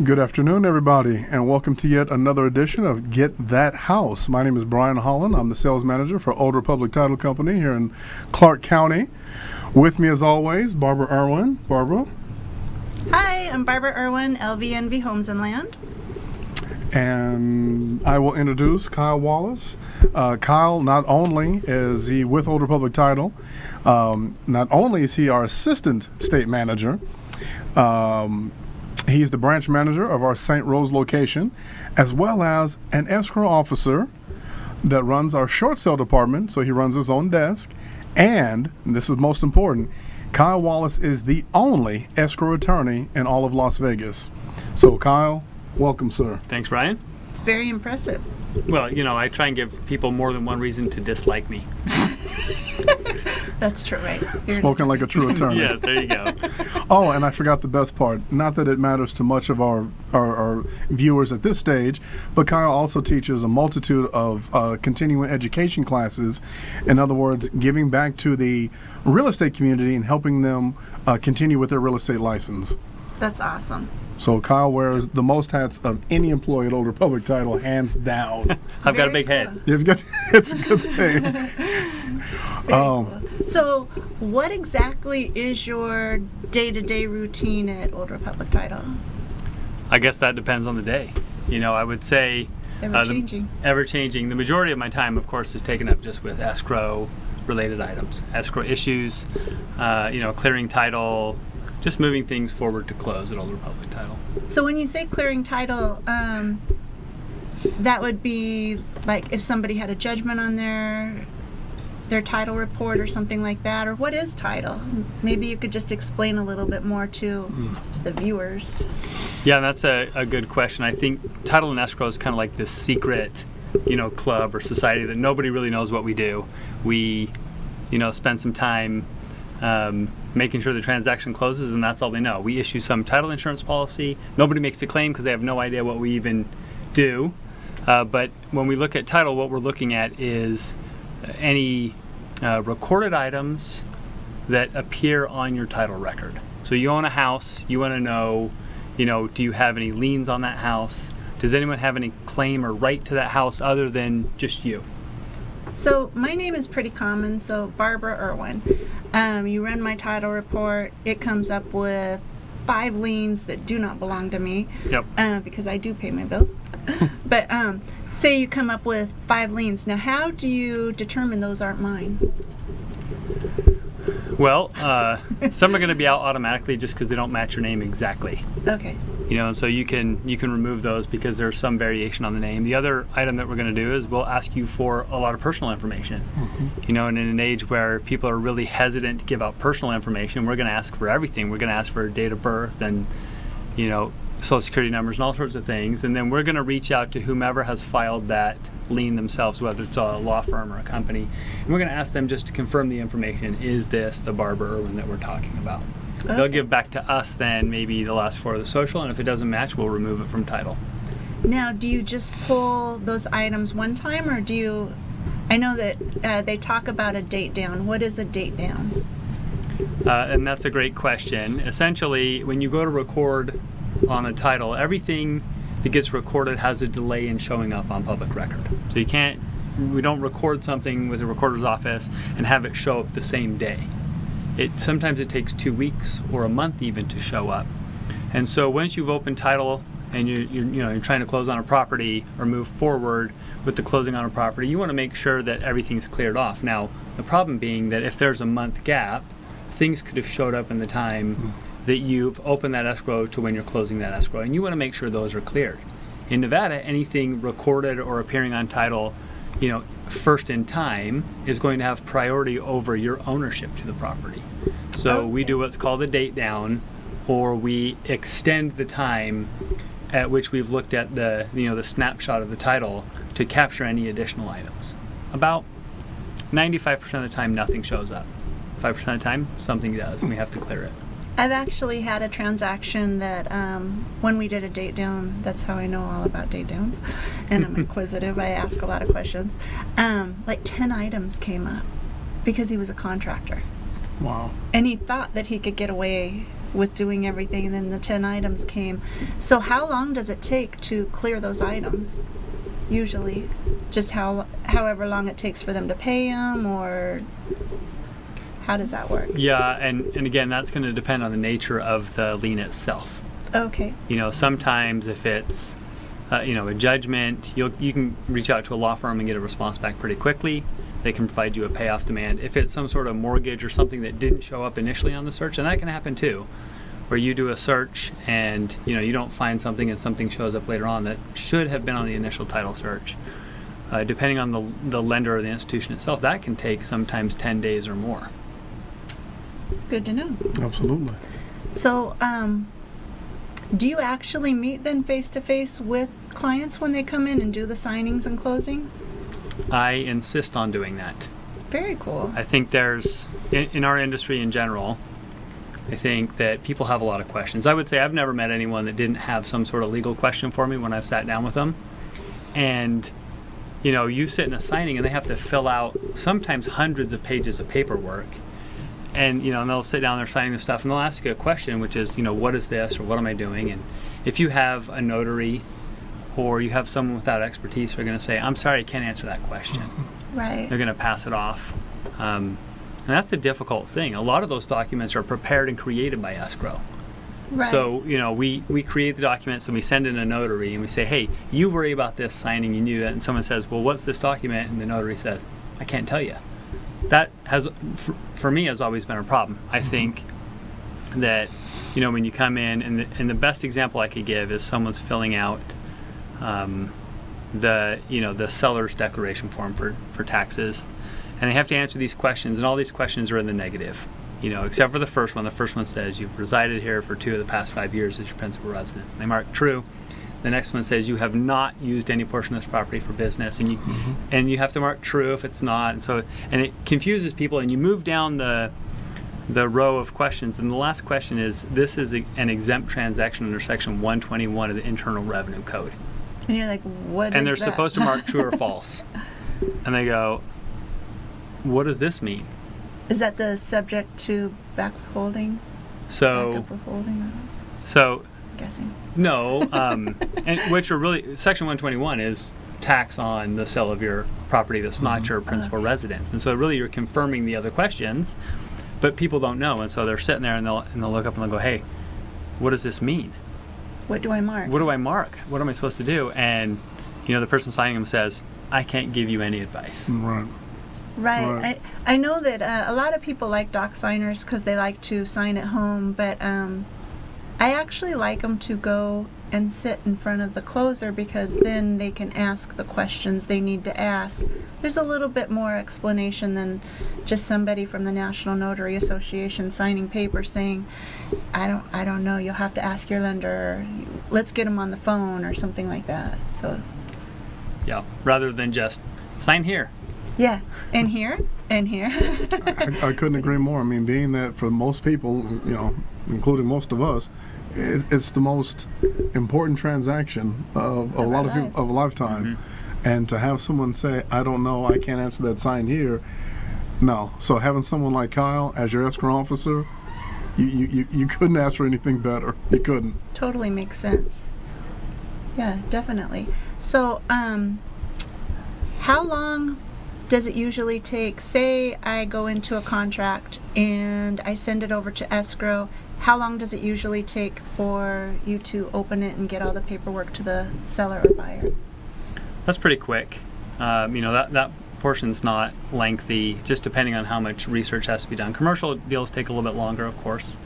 Good afternoon, everybody, and welcome to yet another edition of Get That House. My name is Brian Holland. I'm the sales manager for Old Republic Title Company here in Clark County. With me, as always, Barbara Irwin. Barbara. Hi, I'm Barbara Irwin, LVNV Homes and Land. And I will introduce Kyle Wallace. Kyle, not only is he with Old Republic Title, not only is he our assistant state manager, he's the branch manager of our St. Rose location, as well as an escrow officer that runs our short sale department, so he runs his own desk. And this is most important, Kyle Wallace is the only escrow attorney in all of Las Vegas. So Kyle, welcome, sir. Thanks, Brian. It's very impressive. Well, I try and give people more than one reason to dislike me. That's true, right? Spoken like a true attorney. Yes, there you go. Oh, and I forgot the best part. Not that it matters to much of our viewers at this stage, but Kyle also teaches a multitude of continuing education classes. In other words, giving back to the real estate community and helping them continue with their real estate license. That's awesome. So Kyle wears the most hats of any employee at Old Republic Title, hands down. I've got a Very big head. You've got, it's a good thing. Very cool. So what exactly is your day-to-day routine at Old Republic Title? I guess that depends on the day. I would say Ever-changing. Ever-changing. The majority of my time, of course, is taken up just with escrow-related items, escrow issues, clearing title, just moving things forward to close at Old Republic Title. So when you say clearing title, that would be like if somebody had a judgment on their title report or something like that, or what is title? Maybe you could just explain a little bit more to the viewers. Yeah, that's a good question. I think title and escrow is kind of like this secret, club or society that nobody really knows what we do. We, spend some time making sure the transaction closes, and that's all they know. We issue some title insurance policy. Nobody makes a claim because they have no idea what we even do. But when we look at title, what we're looking at is any recorded items that appear on your title record. So you own a house, you want to know, do you have any liens on that house? Does anyone have any claim or right to that house other than just you? So my name is pretty common, so Barbara Irwin. You run my title report. It comes up with 5 liens that do not belong to me. Yep. Because I do pay my bills. But say you come up with 5 liens. Now, how do you determine those aren't mine? Well, some are going to be out automatically just because they don't match your name exactly. Okay. So you can remove those because there's some variation on the name. The other item that we're going to do is we'll ask you for a lot of personal information. And in an age where people are really hesitant to give out personal information, we're going to ask for everything. We're going to ask for date of birth and, social security numbers and all sorts of things. And then we're going to reach out to whomever has filed that lien themselves, whether it's a law firm or a company. And we're going to ask them just to confirm the information. Is this the Barbara Irwin that we're talking about? Okay. They'll give back to us then maybe the last 4 of the social, and if it doesn't match, we'll remove it from title. Now, do you just pull those items one time, or do you, I know that they talk about a date down. What is a date down? And that's a great question. Essentially, when you go to record on a title, everything that gets recorded has a delay in showing up on public record. So we don't record something with the recorder's office and have it show up the same day. Sometimes it takes 2 weeks or a month even to show up. And so once you've opened title and you're trying to close on a property or move forward with the closing on a property, you want to make sure that everything's cleared off. Now, the problem being that if there's a month gap, things could have showed up in the time that you've opened that escrow to when you're closing that escrow, and you want to make sure those are cleared. In Nevada, anything recorded or appearing on title, first in time is going to have priority over your ownership to the property. So we do what's called a date down, or we extend the time at which we've looked at the snapshot of the title to capture any additional items. About 95% of the time, nothing shows up. 5% of the time, something does, and we have to clear it. I've actually had a transaction that when we did a date down, that's how I know all about date downs, and I'm inquisitive, I ask a lot of questions, like 10 items came up because he was a contractor. Wow. And he thought that he could get away with doing everything, and then the 10 items came. So how long does it take to clear those items? Usually, just however long it takes for them to pay them, or how does that work? Yeah, and again, that's going to depend on the nature of the lien itself. Okay. You know, sometimes if it's a judgment, you can reach out to a law firm and get a response back pretty quickly. They can provide you a payoff demand. If it's some sort of mortgage or something that didn't show up initially on the search, and that can happen too, where you do a search and you don't find something and something shows up later on that should have been on the initial title search. Depending on the lender or the institution itself, that can take sometimes 10 days or more. It's good to know. Absolutely. So, do you actually meet then face-to-face with clients when they come in and do the signings and closings? I insist on doing that. Very cool. I think there's, in our industry in general, I think that people have a lot of questions. I would say I've never met anyone that didn't have some sort of legal question for me when I've sat down with them. And, you sit in a signing and they have to fill out sometimes hundreds of pages of paperwork. And, and they'll sit down there signing the stuff and they'll ask you a question, which is, what is this or what am I doing? And if you have a notary or you have someone without expertise, they're going to say, I'm sorry, I can't answer that question. Right. They're going to pass it off. And that's the difficult thing. A lot of those documents are prepared and created by escrow. Right. So, we create the documents and we send in a notary and we say, hey, you worry about this signing, you knew that. And someone says, well, what's this document? And the notary says, I can't tell you. That has, for me, has always been a problem. I think that, when you come in, and the best example I could give is someone's filling out the seller's declaration form for taxes, and they have to answer these questions, and all these questions are in the negative, except for the first one. The first one says you've resided here for 2 of the past 5 years as your principal residence, and they mark true. The next one says you have not used any portion of this property for business, and you have to mark true if it's not, and it confuses people, and you move down the row of questions, and the last question is, this is an exempt transaction under section 121 of the Internal Revenue Code. And you're like, what And is they're that? supposed to mark true or false. And they go, what does this mean? Is that the subject to back withholding? So, Backup withholding? so I'm guessing. no, and which are really, section 121 is tax on the sale of your property that's not your principal residence. And so really you're confirming the other questions, but people don't know. And so they're sitting there and they'll look up and they'll go, hey, what does this mean? What do I mark? What do I mark? What am I supposed to do? And, the person signing them says, I can't give you any advice. Right. Right. Right. I know that a lot of people like doc signers because they like to sign at home, but I actually like them to go and sit in front of the closer because then they can ask the questions they need to ask. There's a little bit more explanation than just somebody from the National Notary Association signing papers saying, I don't know, you'll have to ask your lender, or, let's get them on the phone or something like that. So Yeah, rather than just sign here. yeah, and here, and here. I couldn't agree more. I mean, being that for most people, including most of us, it's the most important transaction of a lot of people, of a lifetime. And to have someone say, I don't know, I can't answer that, sign here. No. So having someone like Kyle as your escrow officer, you couldn't ask for anything better. You couldn't. Totally makes sense. Yeah, definitely. So, how long does it usually take? Say I go into a contract and I send it over to escrow. How long does it usually take for you to open it and get all the paperwork to the seller or buyer? That's pretty quick. That portion's not lengthy, just depending on how much research has to be done. Commercial deals take a little bit longer, of course,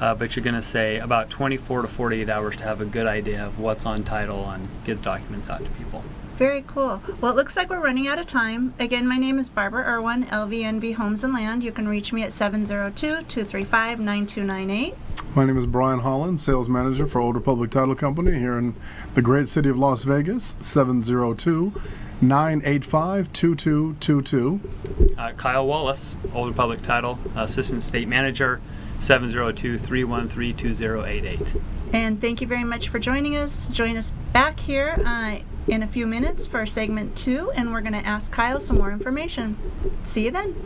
but you're going to say about 24 to 48 hours to have a good idea of what's on title and get documents out to people. Very cool. Well, it looks like we're running out of time. Again, my name is Barbara Irwin, LVNV Homes and Land. You can reach me at 702-235-9298. My name is Brian Holland, sales manager for Old Republic Title Company here in the great city of Las Vegas, 702-985-2222. Kyle Wallace, Old Republic Title, Assistant State Manager, 702-313-2088. And thank you very much for joining us. Join us back here in a few minutes for segment 2, and we're going to ask Kyle some more information. See you then.